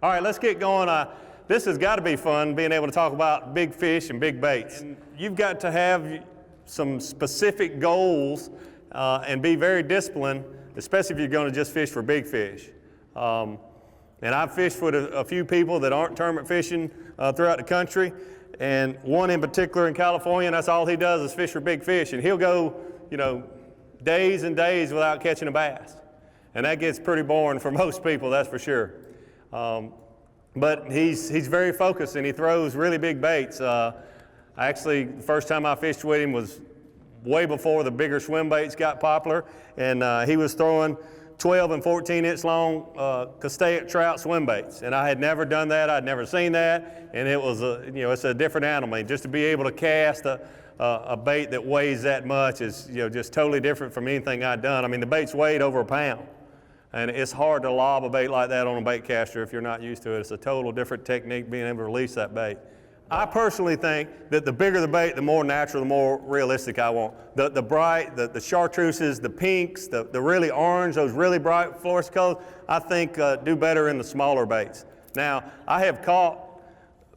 All right, let's get going. This has got to be fun, being able to talk about big fish and big baits. And you've got to have some specific goals and be very disciplined, especially if you're going to just fish for big fish. And I've fished with a few people that aren't tournament fishing throughout the country, and one in particular in California, and that's all he does is fish for big fish. And he'll go, you know, days and days without catching a bass. And that gets pretty boring for most people, that's for sure. But he's very focused, and he throws really big baits. Actually, the first time I fished with him was way before the bigger swim baits got popular, and he was throwing 12 and 14-inch long castaic trout swim baits, and I had never done that. I'd never seen that, and it was it's a different animal. And just to be able to cast a bait that weighs that much is just totally different from anything I'd done. I mean, the bait's weighed over a pound. And it's hard to lob a bait like that on a bait caster if you're not used to it. It's a total different technique being able to release that bait. I personally think that the bigger the bait, the more natural, the more realistic I want. The bright, the chartreuses, the pinks, the really orange, those really bright fluorescent colors, I think do better in the smaller baits. Now, I have caught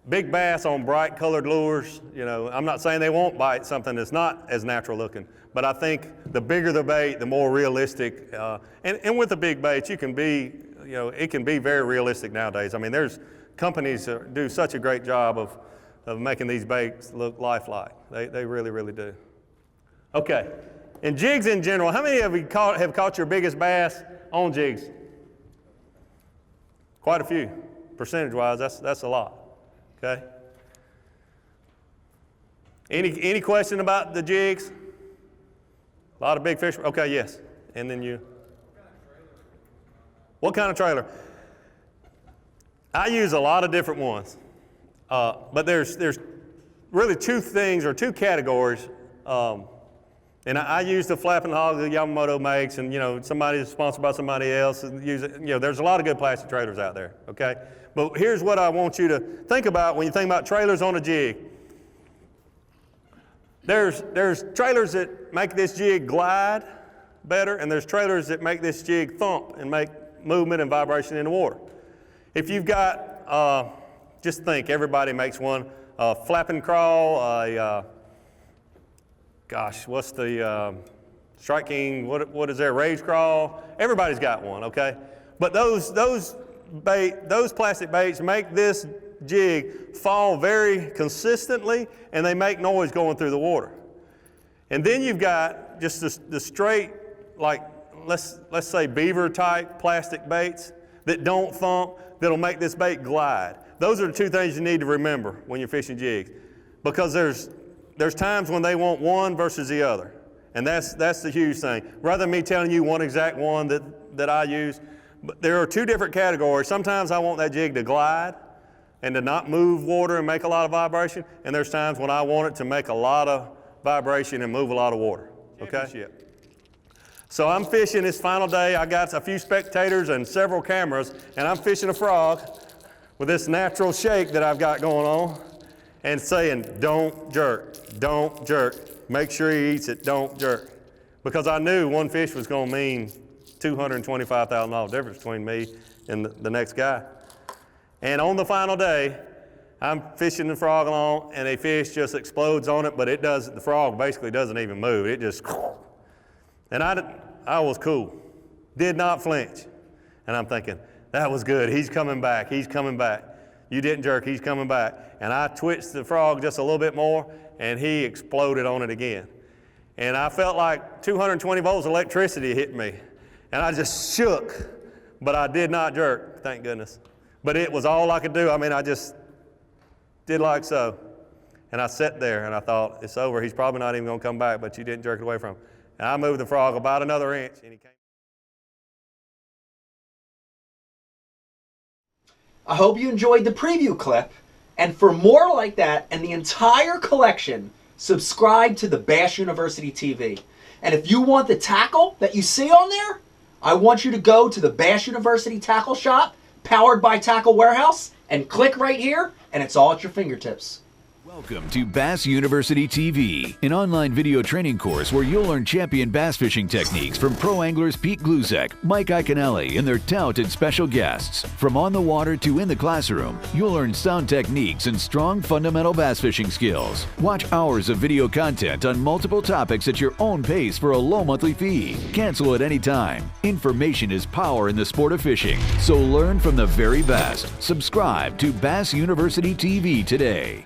big bass on bright colored lures. I'm not saying they won't bite something that's not as natural looking, but I think the bigger the bait, the more realistic. And with the big baits, you can be, it can be very realistic nowadays. I mean, there's companies that do such a great job of making these baits look lifelike. They really, really do. Okay, and jigs in general, how many of you have caught your biggest bass on jigs? Quite a few. Percentage-wise, that's a lot. Okay. Any question about the jigs? A lot of big fish. Okay, yes. And then you. What kind of trailer? I use a lot of different ones, but there's really two things or two categories. And I use the flapping hog that Yamamoto makes, and somebody is sponsored by somebody else, and use it. There's a lot of good plastic trailers out there. Okay, but here's what I want you to think about when you think about trailers on a jig. There's trailers that make this jig glide better, and there's trailers that make this jig thump and make movement and vibration in the water. If you've got, just think, everybody makes one, flap and crawl, gosh, what's the Strike King, what is there, rage crawl? Everybody's got one, okay? But those plastic baits make this jig fall very consistently, and they make noise going through the water. And then you've got just the straight, like let's say beaver type plastic baits that don't thump, that'll make this bait glide. Those are the two things you need to remember when you're fishing jigs, because there's times when they want one versus the other, and that's the huge thing. Rather than me telling you one exact one that I use, but there are two different categories. Sometimes I want that jig to glide and to not move water and make a lot of vibration, and there's times when I want it to make a lot of vibration and move a lot of water, okay? So I'm fishing this final day. I got a few spectators and several cameras, and I'm fishing a frog with this natural shake that I've got going on and saying, don't jerk, don't jerk. Make sure he eats it, don't jerk. Because I knew one fish was gonna mean $225,000 difference between me and the next guy. And on the final day, I'm fishing the frog along, and a fish just explodes on it, but the frog basically doesn't even move. It just, and I was cool, did not flinch. And I'm thinking, that was good, he's coming back, he's coming back. You didn't jerk, he's coming back. And I twitched the frog just a little bit more, and he exploded on it again. And I felt like 220 volts of electricity hit me. And I just shook, but I did not jerk, thank goodness. But it was all I could do. I mean, I just did like so. And I sat there and I thought, it's over. He's probably not even gonna come back, but you didn't jerk it away from him. And I moved the frog about another inch, and he came. I hope you enjoyed the preview clip. And for more like that and the entire collection, subscribe to the Bass University TV. And if you want the tackle that you see on there, I want you to go to the Bass University Tackle Shop, powered by Tackle Warehouse, and click right here, and it's all at your fingertips. Welcome to Bass University TV, an online video training course where you'll learn champion bass fishing techniques from pro anglers Pete Gluzek, Mike Iaconelli, and their talented special guests. From on the water to in the classroom, you'll learn sound techniques and strong fundamental bass fishing skills. Watch hours of video content on multiple topics at your own pace for a low monthly fee. Cancel at any time. Information is power in the sport of fishing, so learn from the very best. Subscribe to Bass University TV today.